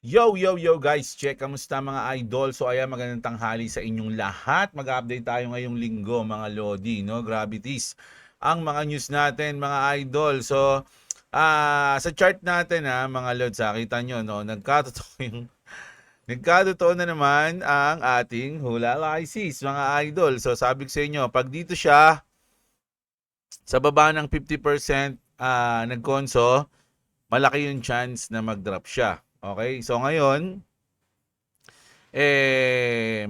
Yo guys, check kamusta mga idol? So ayan, magandang tanghali sa inyong lahat. Mag-update tayo ngayong linggo mga lodi, no? Gravities. Ang mga news natin mga idol. So sa chart natin mga lods, kita nyo no, nagkatotoo na naman ang ating hula lysis mga idol. So sabi ko sa inyo, pag dito siya sa baba ng 50% nagkonso, malaki yung chance na mag-drop siya. Okay? So ngayon,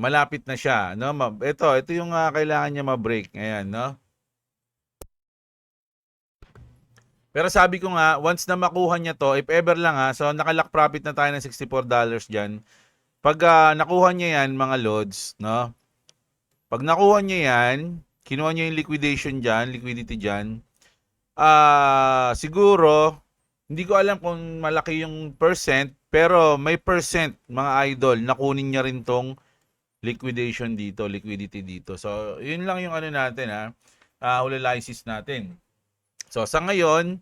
malapit na siya, no? Ito yung kailangan niya ma-break. Ayan, no? Pero sabi ko nga, once na makuha niya to, if ever lang so nakalock profit na tayo ng $64 diyan. Pag nakuha niya yan, mga lods, no? Pag nakuha niya yan, kinuha niya yung liquidation diyan, liquidity diyan. Siguro hindi ko alam kung malaki yung percent, pero may percent mga idol na kunin niya rin tong liquidation dito, liquidity dito. So, yun lang yung ano natin analysis natin. So, sa ngayon,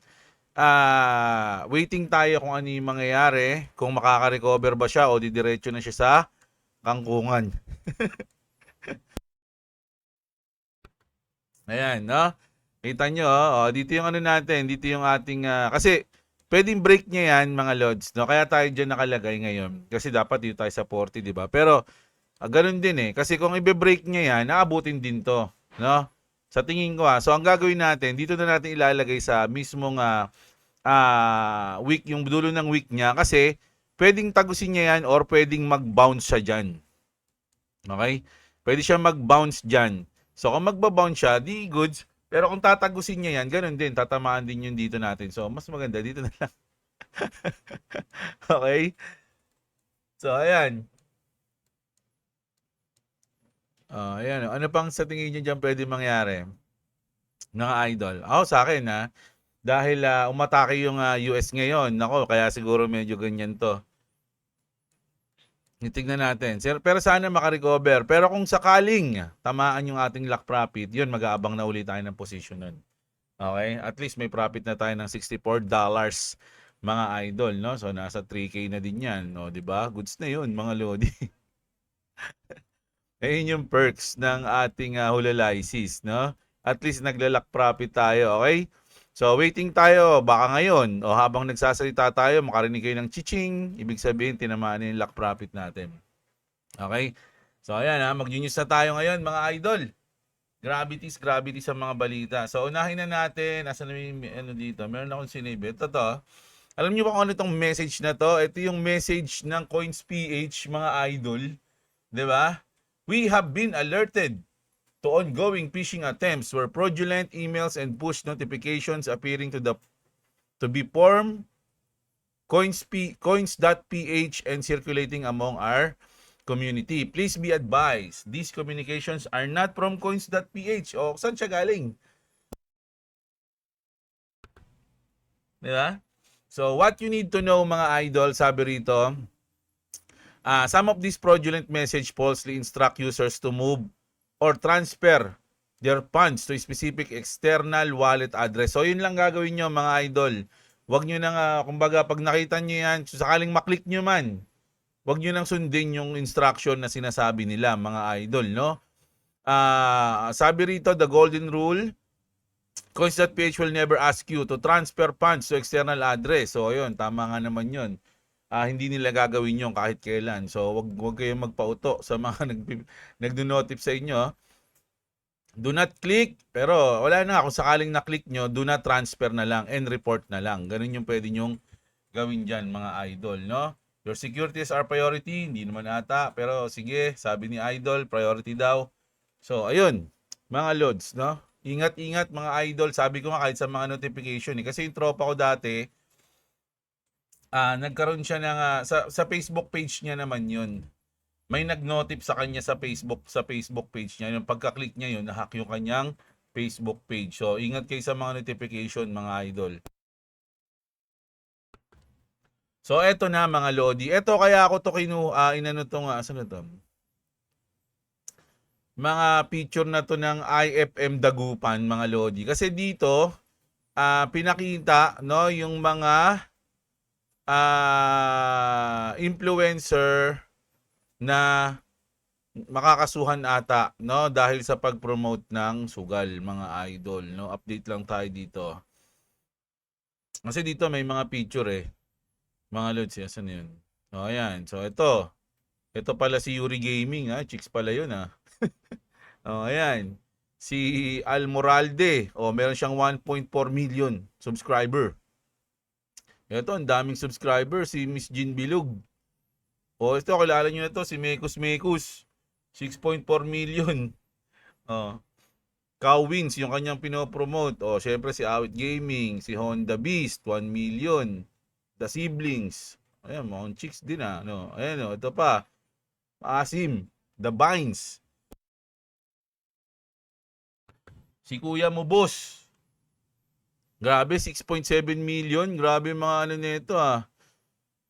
waiting tayo kung ano yung mangyayari, kung makaka-recover ba siya o didiretso na siya sa kangkungan. Ayan, no? Kita nyo, dito yung ano natin, dito yung ating, kasi pwedeng break niya yan mga lods, no? Kaya tayo dyan nakalagay ngayon. Kasi dapat dito tayo sa 40, di ba? Pero, ganun din kasi kung i-break niya yan, naabutin din to, no? Sa tingin ko so ang gagawin natin, dito na natin ilalagay sa mismong week, yung dulo ng week niya kasi pwedeng tagusin niya yan or pwedeng mag-bounce siya dyan. Okay? Pwede siya mag-bounce dyan. So kung magba-bounce siya, di goods. Pero kung tatagusin niya yan, ganun din, tatamaan din yung dito natin. So mas maganda, dito na lang. Okay? So ayan. Ayan. Ano pang sa tingin niyo dyan pwede mangyari? Mga idol. Ako sa akin dahil umatake yung US ngayon. Nako, kaya siguro medyo ganyan to. Titignan natin. Pero sana makarecover. Pero kung sakaling tamaan yung ating lock profit, yun, mag-aabang na ulit tayo ng position nun. Okay? At least may profit na tayo ng $64 mga idol, no? So nasa 3K na din 'yan, no, 'di ba? Goods na 'yun, mga lodi. Ayun yung perks ng ating hulalysis, no? At least nagla-lock profit tayo, okay? So waiting tayo, baka ngayon o habang nagsasalita tayo, makarinig kayo ng chiching, ibig sabihin tinamaan na yung lock profit natin. Okay? So ayan mag-news na tayo ngayon mga idol. Gravity sa mga balita. So unahin na natin, asan na yung ano dito? Meron akong sinave. Ito to. Alam niyo ba kung ano itong message na to? Ito yung message ng CoinsPH mga idol. 'Di ba? We have been alerted to ongoing phishing attempts where fraudulent emails and push notifications appearing to be form coins.ph and circulating among our community. Please be advised, these communications are not from coins.ph. O, saan siya galing? Di ba? So, what you need to know mga idol, sabi rito, some of these fraudulent message falsely instruct users to move or transfer their funds to a specific external wallet address. So, yun lang gagawin nyo mga idol. Huwag nyo nang, kumbaga, pag nakita nyo yan, sakaling maklik nyo man, huwag nyo nang sundin yung instruction na sinasabi nila, mga idol, no? Sabi rito, the golden rule, Coins.ph will never ask you to transfer funds to external address. So, ayun, tama nga naman yun. Hindi nila gagawin yun kahit kailan. So, wag kayong magpauto sa mga nagdo-notif sa inyo. Do not click, pero wala na, kung sakaling na-click nyo, do not transfer na lang and report na lang. Ganun yung pwede nyong gawin dyan, mga idol, no? Your security is our priority, hindi naman ata, pero sige, sabi ni idol, priority daw. So, ayun, mga lods, no? Ingat-ingat mga idol, sabi ko nga kahit sa mga notification, kasi yung tropa ko dati, nagkaroon siya ng, sa Facebook page niya naman yun. May nag-notif sa kanya sa Facebook page niya. Yung pagka-click niya yun, nahack yung kanyang Facebook page. So, ingat kayo sa mga notification, mga idol. So, eto na mga lodi. Eto kaya ako to inano to nga, saan na to? Mga picture na to ng IFM Dagupan, mga lodi. Kasi dito, pinakita, no, yung mga influencer na makakasuhan ata, no, dahil sa pag-promote ng sugal, mga idol, no. Update lang tayo dito. Kasi dito may mga picture mga lods, asan yun? O, ayan. So, ito pala si Yuri Gaming, chicks pala yun, O, ayan. Si Almoralde, meron siyang 1.4 million subscriber. Ito, ang daming subscriber, si Miss Jean Bilog. Ito, kilala nyo na to, si Mekus Mekus. 6.4 million. Kawins, yung kanyang pinopromote. Syempre si Awit Gaming, si Honda Beast, 1 million. The Siblings. Ayan, mga chicks din no. Ayan, ito pa. Asim, The Vines. Si Kuya mo, boss. Grabe, 6.7 million. Grabe mga ano nito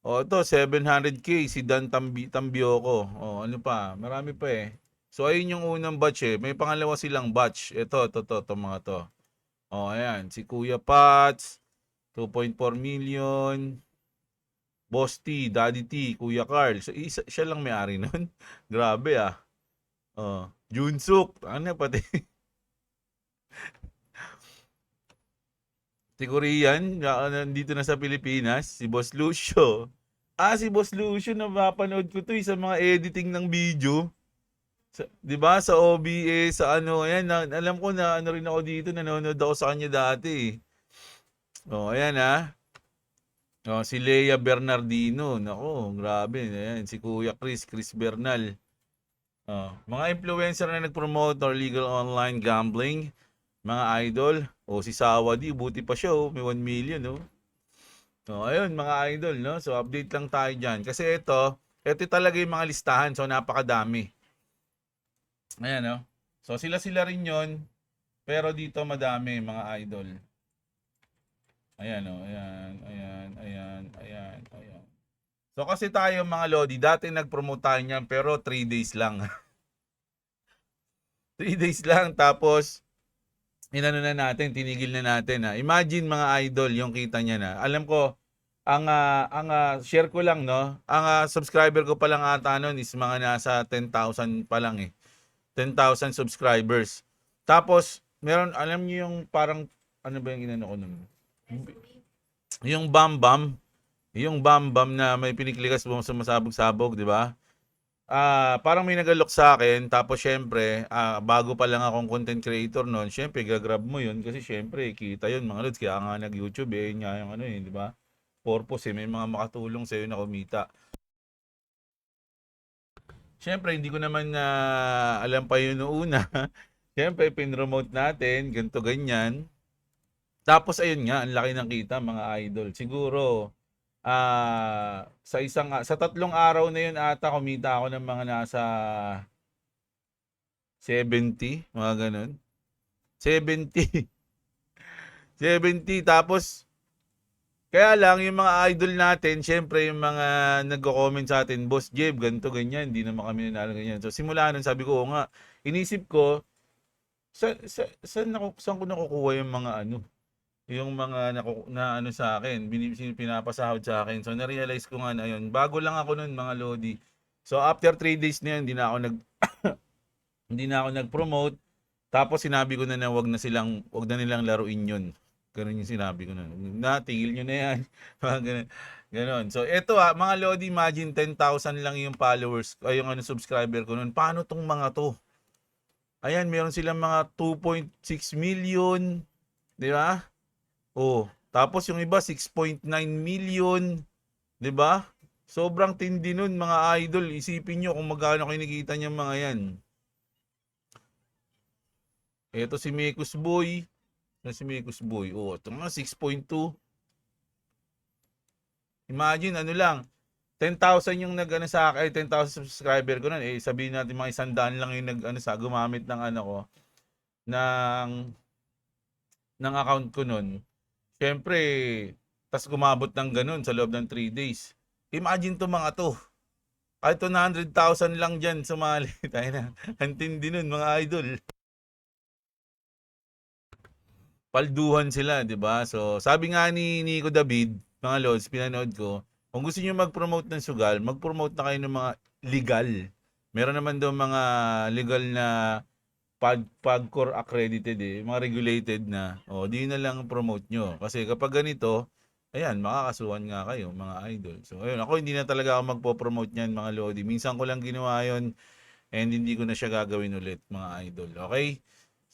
ito, 700k si Dan Tambioco. Ano pa? Marami pa So, ayun yung unang batch May pangalawa silang batch. Ito, mga to. Ayan. Si Kuya Pats, 2.4 million. Boss T, Daddy T, Kuya Carl. So, siya lang may-ari nun. Grabe Junsuk. Ano pati? Si Korean, nandito na sa Pilipinas. Si Boss Lucio. Si Boss Lucio, napapanood ko to sa mga editing ng video. 'Di ba sa OBS, sa ayan, alam ko na ano rin ako dito, nanonood ako sa kanya dati. Ayan si Lea Bernardino, nako, grabe, ayan si Kuya Chris Bernal. Mga influencer na nag-promote or legal online gambling, mga idol. Si Sawadi, buti pa siya may 1 million ayun mga idol no. So update lang tayo diyan kasi ito talaga yung mga listahan, so napakadami. Ayan So sila rin 'yon. Pero dito madami mga idol. Ayan ayan. So kasi tayo mga lodi, dati nag-promote tayo niyan pero 3 days lang. 3 days lang tapos inano na natin, tinigil na natin Imagine mga idol yung kita niya na. Alam ko ang share ko lang no, ang subscriber ko pa lang ata noon is mga nasa 10,000 pa lang 10,000 subscribers. Tapos meron, alam niyo yung parang ano ba yung inano ko noon? Yung Bam Bam na may piniklikas mo sa masabog-sabog, di ba? Parang may nagalok sa akin, tapos syempre, bago pa lang akong content creator noon, syempre gagrab mo yun kasi syempre kita yun mga lods, kaya nga nag-YouTube yun nga yung di ba? Purpose may mga makatulong sa iyo na kumita. Syempre hindi ko naman na alam pa yun noong una. Syempre pinromote natin, ganto ganyan. Tapos ayun nga, ang laki ng kita mga idol. Siguro sa 3 araw na yun ata kumita ako ng mga nasa 70, mga ganun. 70. 70 tapos kaya lang yung mga idol natin, syempre yung mga nagko-comment sa atin, Boss Jeb, ganito ganyan, hindi naman kami nanalo ganyan. So simula nun sabi ko, nga, inisip ko saan ko nakukuha yung mga yung mga na sa akin, pinapasahod sa akin. So na-realize ko nga na yun. Bago lang ako noon mga lodi. So after 3 days na yun, hindi na ako nag-promote. Tapos sinabi ko na wag na nilang laruin yun. Ganun yung sinabi ko na. Tigil nyo na yan. Ganun. So eto mga lodi, imagine 10,000 lang yung followers, yung subscriber ko noon. Paano tong mga to? Ayan, meron silang mga 2.6 million. Di ba? Tapos yung iba 6.9 million, 'di ba? Sobrang tindi nun mga idol. Isipin niyo kung magkano kinikita niya mga 'yan. Ito si Mekus Boy. Si Mekus Boy. Ito mga 6.2. Imagine lang. 10,000 yung sa akin, 10,000 subscriber ko noon. Sabihin natin mga 100 lang yung gumamit ng ko ng account ko noon. Siyempre, tas gumabot ng ganun sa loob ng 3 days. Imagine to mga to. Kahit 100,000 lang dyan sumali. Tayo na. Antindi nun mga idol. Palduhan sila, di ba? So, sabi nga ni Nico David, mga lods, pinanood ko, Kung gusto niyo mag-promote ng sugal, mag-promote na kayo ng mga legal. Meron naman daw mga legal na PAGCOR accredited mga regulated na. O, di na lang promote nyo. Kasi kapag ganito, ayan, makakasuhan nga kayo, mga idol. So, ayun, ako hindi na talaga ako magpo-promote niyan, mga Lodi. Minsan ko lang ginawa yon and hindi ko na siya gagawin ulit, mga idol. Okay?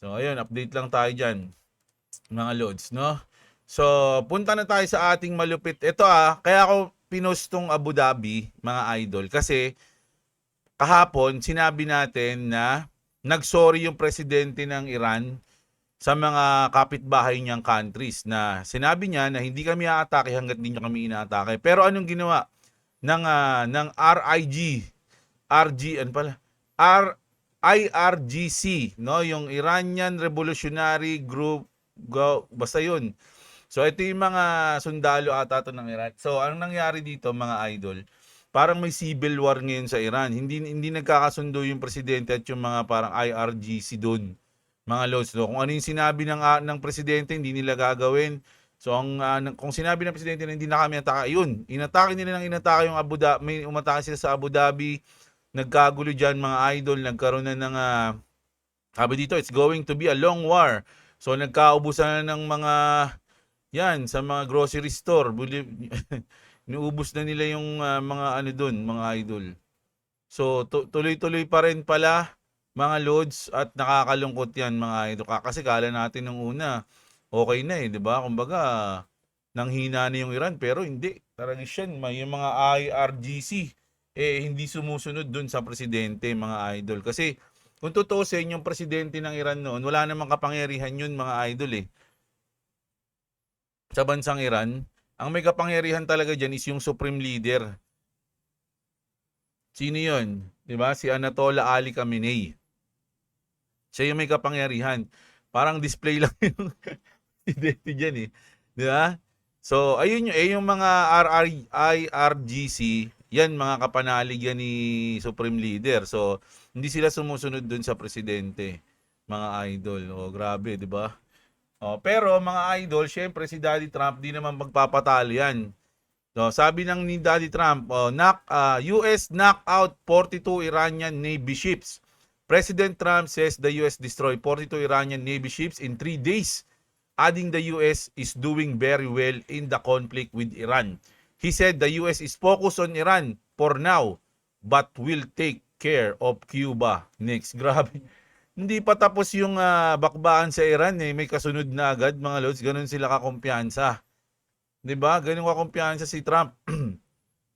So, ayun, update lang tayo dyan, mga Lods, no? So, punta na tayo sa ating malupit. Ito kaya ako pinost tong Abu Dhabi, mga idol, kasi kahapon sinabi natin na nagsorry yung presidente ng Iran sa mga kapitbahay niyang countries na sinabi niya na hindi kami aatake hangga't hindi niya kami inaatake. Pero anong ginawa ng ano pala? IRGC, no? Yung Iranian Revolutionary Group, basta yun. So ito yung mga sundalo ata to ng Iran. So anong nangyari dito, mga idol? Parang may civil war ngayon sa Iran. Hindi nagkakasundo yung presidente at yung mga parang IRGC doon, mga lods. So, kung ano yung sinabi ng presidente, hindi nila gagawin. So kung sinabi ng presidente na hindi na kami atake, yun, inatake nila yung Abu Dhabi, may umatake sila sa Abu Dhabi. Nagkagulo diyan, mga idol, nagkaroon na ng sabi dito, it's going to be a long war. So nagkaubusan na ng mga yan sa mga grocery store. Inuubos na nila yung mga ano doon, mga idol. So tuloy-tuloy pa rin pala, mga loads, at nakakalungkot yan, mga idol. Kasi kala natin nung una okay na 'di ba? Kumbaga nanghina na yung Iran, pero hindi. Talagang may yung mga IRGC hindi sumusunod doon sa presidente, mga idol. Kasi kung tutuusin yung presidente ng Iran noon, wala namang kapangyarihan yun, mga idol sa bansang Iran. Ang may kapangyarihan talaga dyan is yung supreme leader. Sino yun? Diba? Si Ayatollah Ali Khamenei. Siya yung may kapangyarihan. Parang display lang yung identity dyan Diba? So, ayun yung mga IRGC, yan mga kapanalig yan ni Supreme Leader. So, hindi sila sumusunod dun sa presidente, mga idol. Grabe, diba? Pero mga idol, syempre si Daddy Trump di naman magpapatalo yan. So, sabi ni Daddy Trump, US knock out 42 Iranian Navy ships. President Trump says the US destroyed 42 Iranian Navy ships in 3 days, adding the US is doing very well in the conflict with Iran. He said the US is focused on Iran for now, but will take care of Cuba next. Grabe. Hindi pa tapos yung bakbakan sa Iran may kasunod na agad, mga lods. Ganun sila kakumpiyansa. 'Di ba? Ganun kakumpiyansa si Trump.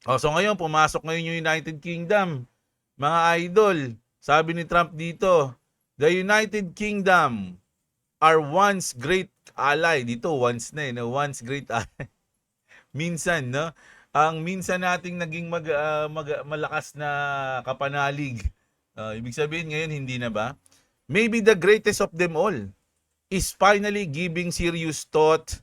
So ngayon pumasok yung United Kingdom. Mga idol, sabi ni Trump dito, the United Kingdom are once great ally. Dito once na once great ally. Minsan, no? Ang minsan nating naging malakas na kapanalig. Ibig sabihin ngayon hindi na ba? Maybe the greatest of them all is finally giving serious thought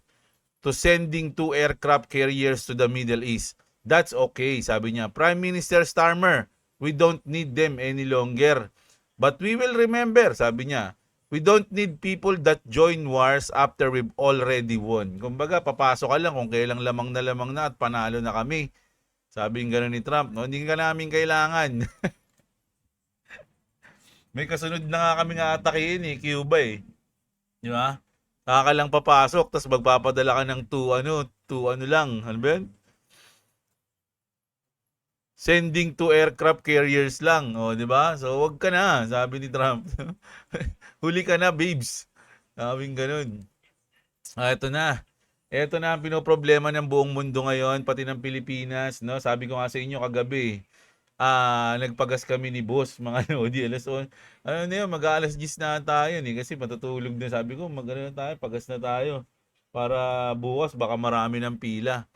to sending 2 aircraft carriers to the Middle East. That's okay, sabi niya. Prime Minister Starmer, we don't need them any longer. But we will remember, sabi niya, we don't need people that join wars after we've already won. Kumbaga, papasok ka lang kung kailang lamang na at panalo na kami. Sabi ng gano'n ni Trump, no? Hindi ka namin kailangan. May kasunod na nga kami nga atakihin Cuba Di ba? Saka lang papasok, tapos magpapadala ka ng 2 ano lang. Ano ba yan? Sending 2 aircraft carriers lang. Di ba? So, wag ka na, sabi ni Trump. Huli ka na, babes. Sabing ganun. Ito na. Ito na ang pinoproblema ng buong mundo ngayon, pati ng Pilipinas. No? Sabi ko nga sa inyo kagabi, nagpagas kami ni boss, mga Lodi, mag-aalas 10 na tayo kasi matutulog na. Sabi ko, tayo, pagas na tayo para bukas baka marami ng pila.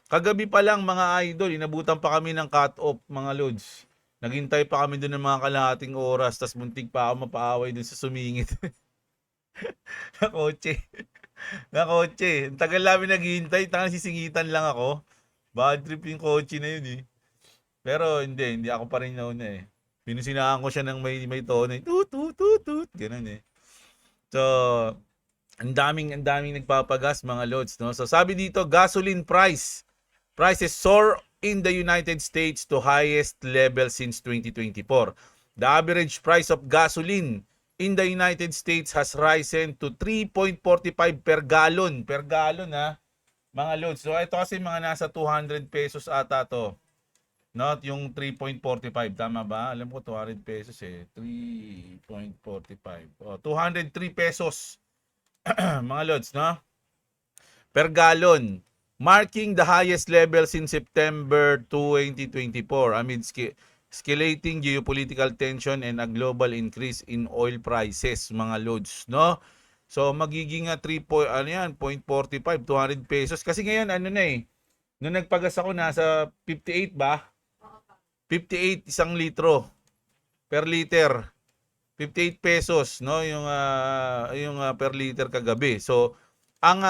Kagabi pa lang, mga idol, inabutan pa kami ng cut-off, mga Lods. Naghintay pa kami doon ng mga kalahating oras, tas muntik pa ako mapaaway doon sa sumingit. na kotse. Ang tagal namin naghihintay, sisingitan lang ako. Bad trip yung kotse na yun Pero hindi ako pa rin nauna Pinusinahan ko siya ng may tono. Tut, tut, tut, tut. Ganun So, ang daming nagpapagas, mga loads, no? So, sabi dito, gasoline prices soar in the United States to highest level since 2024. The average price of gasoline in the United States has risen to 3.45 per gallon. Per gallon ha, mga loads. So ito kasi mga nasa 200 pesos ata to. Not yung 3.45, tama ba? Alam ko 200 pesos eh. 3.45. Oh, 203 pesos. Mga loads, no? Per gallon, marking the highest level since September 2024 amid escalating geopolitical tension and a global increase in oil prices, mga loads, no? So magiging 0.45, 200 pesos. Kasi ngayon ano na eh, nung nagpagas ako nasa 58 ba? 58 isang litro per liter. 58 pesos no yung per liter kagabi. So ang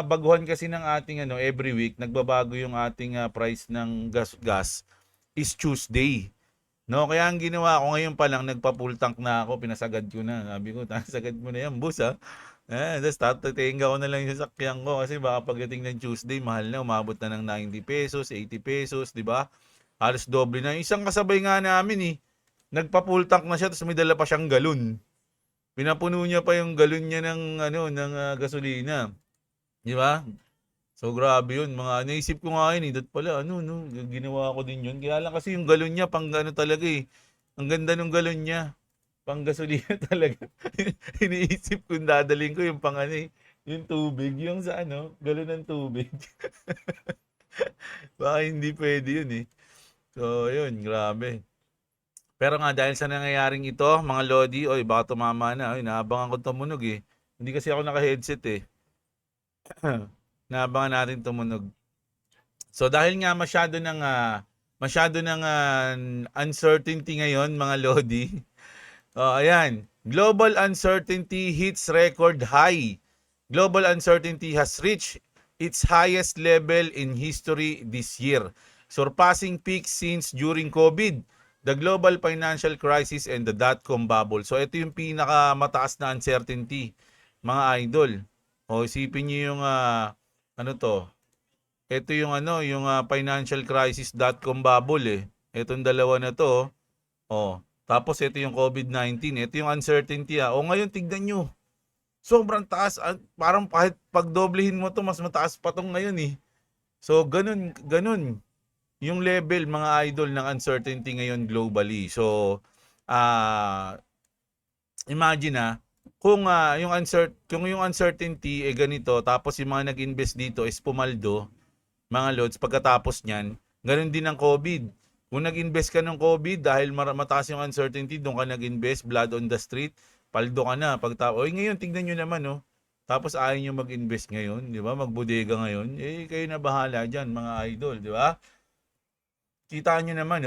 baguhan kasi ng ating every week nagbabago yung ating price ng gas is Tuesday. No, kaya ang ginawa ko ngayon pa lang nagpa-full tank na ako, pinasagad ko na. Sabi ko, "Sagad mo na 'yan, boss ha." Tapos tatatenga ko na lang yung sasakyan ko kasi baka pagdating ng Tuesday mahal na, umabot na ng 90 pesos, 80 pesos, 'di ba? Halos doble na. Isang kasabay nga namin nagpa-full tank na siya tapos may dala pa siyang galon. Pinapuno niya pa yung galon niya ng gasolina. 'Di ba? So grabe 'yun. Naisip ko nga yun dat pala ginawa ko din 'yun. Kaya lang kasi yung galon niya pang talaga eh. Ang ganda ng galon niya. Pang gasolina talaga. Iniisip ko dadalhin ko yung yung tubig, yung sa galon ng tubig. Baka hindi pwede yun eh. So, yun, grabe. Pero nga dahil sa nangyayaring ito, mga lodi, oy, baka tumama na. Oy, naabangan ko tumunog eh. Hindi kasi ako naka-headset eh. Naabangan natin tumunog. So dahil nga masyado ng uncertainty ngayon, mga lodi. Ayan. Global uncertainty hits record high. Global uncertainty has reached its highest level in history this year, surpassing peaks since during COVID, the global financial crisis, and the dot-com bubble. So ito yung pinakamataas na uncertainty, mga idol. Isipin niyo yung ito yung financial crisis dot-com bubble eh. Itong dalawa na to. Tapos ito yung COVID-19. Ito yung uncertainty. Ngayon tignan nyo. Sobrang taas. Parang kahit pagdoblehin mo to mas mataas pa tong ngayon eh. So ganun yung level, mga idol, ng uncertainty ngayon globally. So imagine kung yung uncertainty ganito, tapos yung mga nag-invest dito is pumaldo, mga lods, pagkatapos niyan, ganun din ang COVID. Kung nag-invest ka ng COVID dahil mataas yung uncertainty, doon ka nag-invest, blood on the street, paldo ka na. Ngayon, tignan nyo naman, tapos ayaw nyo mag-invest ngayon, di ba? Magbodega ngayon. Kayo na bahala dyan, mga idol, di ba? Kita nyo naman,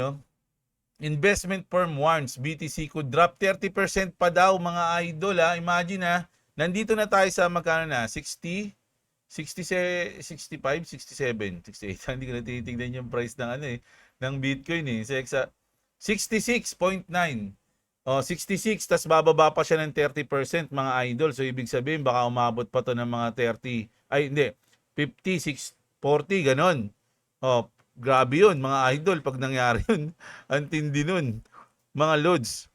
investment firm warns BTC could drop 30% pa daw, mga idol, Imagine, nandito na tayo sa magkano na? 60? 65, 67, 68. Hindi ko na tinitignan yung price ng ng Bitcoin eh. 66.9. 66 tas bababa pa siya ng 30%, mga idol. So ibig sabihin baka umabot pa to ng mga 30. Ay hindi, 56, 40 ganon. Grabe 'yun, mga idol, pag nangyari 'yun. Ang tindi nun, mga loads.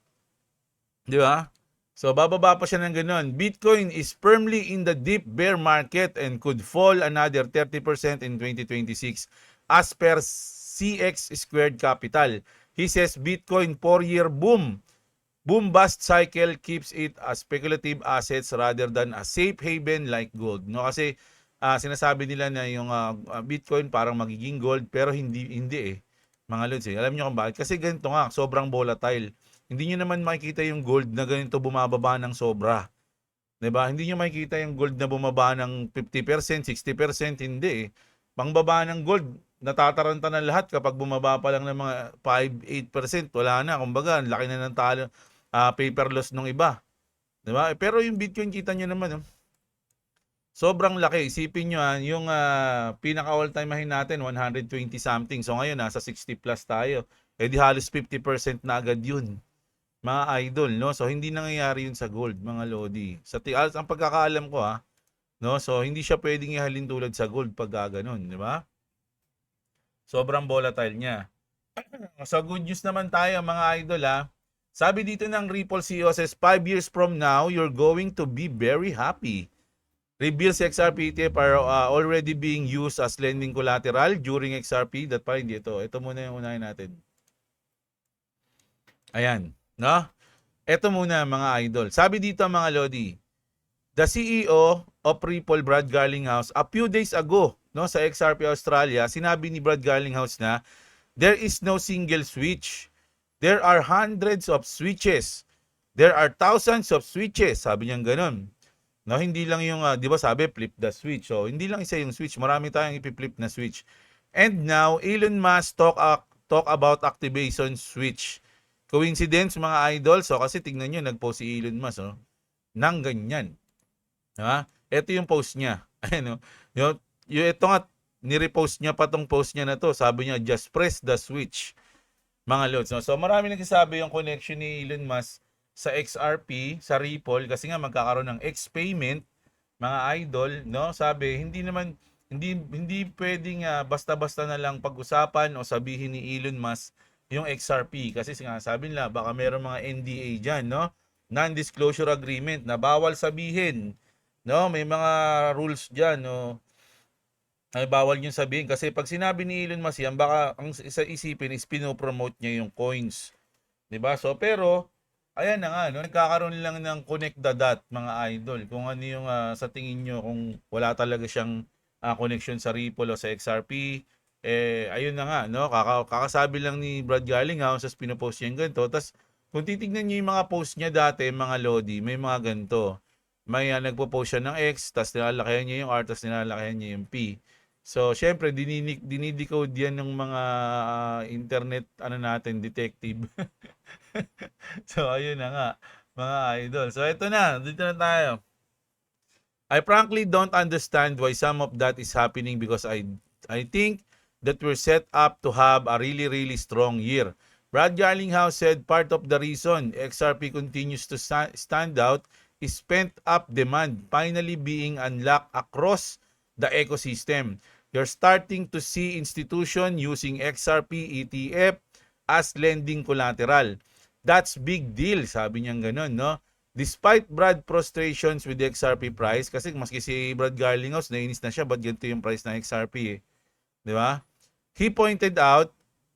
'Di ba? So, bababa pa siya ng gano'n. Bitcoin is firmly in the deep bear market and could fall another 30% in 2026 as per CX Squared Capital. He says Bitcoin 4-year boom-bust cycle keeps it a speculative assets rather than a safe haven like gold. No, kasi sinasabi nila na yung Bitcoin parang magiging gold, pero hindi eh. Mga lods Alam niyo kung bakit? Kasi ganito nga, sobrang volatile. Hindi niyo naman makikita yung gold na ganito bumababa ng sobra. 'Di ba? Hindi niyo makikita yung gold na bumaba ng 50%, 60%, hindi eh. Pangbaba ng gold, natataranta na lahat kapag bumaba pa lang ng mga 5-8%, wala na. Kumbaga, laki na ng talo, paper loss ng iba. 'Di ba? Pero yung Bitcoin, kita niyo naman, sobrang laki. Isipin niyo yung pinaka all-time high natin 120 something. So ngayon nasa 60 plus tayo. Di halos 50% na agad 'yun, mga idol, no? So hindi nangyayari 'yun sa gold, mga lodi. Ang pagkakaalam ko no? So hindi siya pwedeng ihalin tulad sa gold pag ganoon, di ba? Sobrang volatile niya. So good news naman tayo mga idol ha. Sabi dito ng Ripple CEO says 5 years from now, you're going to be very happy. Reveals XRP ETF are already being used as lending collateral during XRP. That pa hindi ito. Ito muna yung unahin natin. Ayan. No? Ito muna mga idol. Sabi dito mga Lodi, the CEO of Ripple, Brad Garlinghouse, a few days ago, no, sa XRP Australia, sinabi ni Brad Garlinghouse na there is no single switch. There are hundreds of switches. There are thousands of switches. Sabi niya ganun. No, hindi lang yung, di ba sabi, flip the switch. So, hindi lang isa yung switch. Marami tayong ipi-flip na switch. And now, Elon Musk talk about activation switch. Coincidence mga idol. So, kasi tingnan nyo, nag-post si Elon Musk, oh, nang ganyan. Diba? Ito yung post niya. Ayun, oh. Ito nga, nirepost niya pa tong post niya na to. Sabi niya, just press the switch. Mga lods. No? So, marami nagsasabi yung connection ni Elon Musk sa XRP, sa Ripple, kasi nga magkakaroon ng X-payment, mga idol, no? Sabi, hindi pwedeng basta-basta na lang pag-usapan o sabihin ni Elon Musk yung XRP. Kasi nga, sabi nila, baka meron mga NDA dyan, no? Non-disclosure agreement na bawal sabihin, no? May mga rules dyan, no? Ay bawal yung sabihin kasi pag sinabi ni Elon Musk yan, baka ang isa isipin is pinopromote niya yung coins. 'Di ba? So pero ayan na nga, no? Nagkakaroon lang ng connect the dot mga idol. Kung ano yung sa tingin nyo kung wala talaga siyang connection sa Ripple o sa XRP, ayun na nga, no? Kakasabi lang ni Brad Garlinghouse sa pinopost niya yung ganito. Tapos kung titignan niyo yung mga post niya dati, mga Lodi, may mga ganito. May nagpo-post siya ng X, tapos nilalakihan niya yung R, tapos nilalakihan niya yung P. So, syempre, dinidecode yan ng mga internet, natin, detective. So, ayun na nga, mga idol. So, ito na, dito na tayo. I frankly don't understand why some of that is happening because I think that we're set up to have a really, really strong year. Brad Garlinghouse said part of the reason XRP continues to stand out is pent-up demand finally being unlocked across the ecosystem. You're starting to see institution using XRP ETF as lending collateral. That's big deal, sabi niya ganun, no? Despite Brad frustrations with the XRP price, kasi maski si Brad Garlinghouse, nainis na siya, ba't ganito yung price ng XRP, eh? Di ba? He pointed out,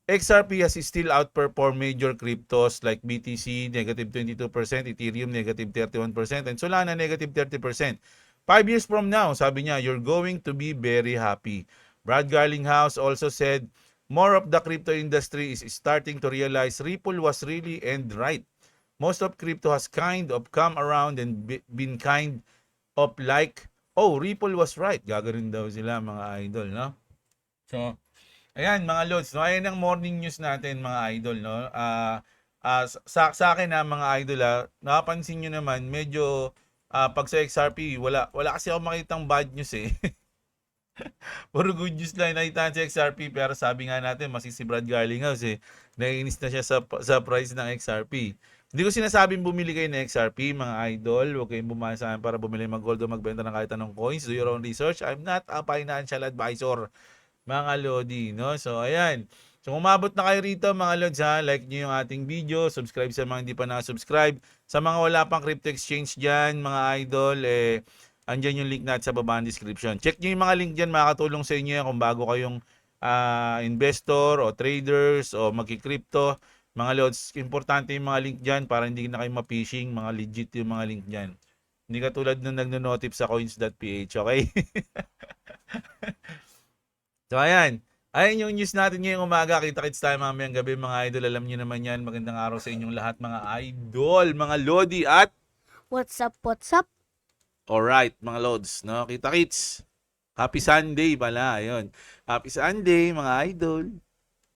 XRP has still outperformed major cryptos like BTC, negative 22%, Ethereum, negative 31%, and Solana, negative 30%. 5 years from now, sabi niya, you're going to be very happy. Brad Garlinghouse also said, more of the crypto industry is starting to realize Ripple was really and right. Most of crypto has kind of come around and been kind of like, oh, Ripple was right. Gagawin daw sila mga idol, no? So, ayan mga lods, no? Ayan ang morning news natin mga idol, no? Sa akin mga idol, napapansin nyo naman, medyo pag sa XRP, wala kasi ako makitang bad news eh. Puro good news lang nakita sa XRP, pero sabi nga natin, si Brad Garlinghouse eh, naiinis na siya sa price ng XRP. Hindi ko sinasabing bumili kayo ng XRP, mga idol. Huwag kayong bumasa sa akin para bumili mag-gold o magbenta ng kahit anong coins. Do your own research. I'm not a financial advisor, mga Lodi, no? So, ayan. So, kung umabot na kayo rito, mga Lods, like nyo yung ating video, subscribe sa mga hindi pa na-subscribe. Sa mga wala pang crypto exchange dyan, mga idol, andyan yung link natin sa baba ng description. Check nyo yung mga link dyan, makakatulong sa inyo yan kung bago kayong investor o traders o magki-crypto. Mga Lods, importante yung mga link dyan para hindi na kayo ma-phishing, mga legit yung mga link dyan. Hindi katulad nung nagno-notif sa coins.ph, okay? So, ayan. Ayan yung news natin ngayong umaga. Kita-kits tayo mamayang gabi, mga idol. Alam niyo naman yan. Magandang araw sa inyong lahat, mga idol, mga Lodi at... What's up, what's up? Alright, mga Lods, no? Kita-kits. Happy Sunday pala, ayun. Happy Sunday, mga idol.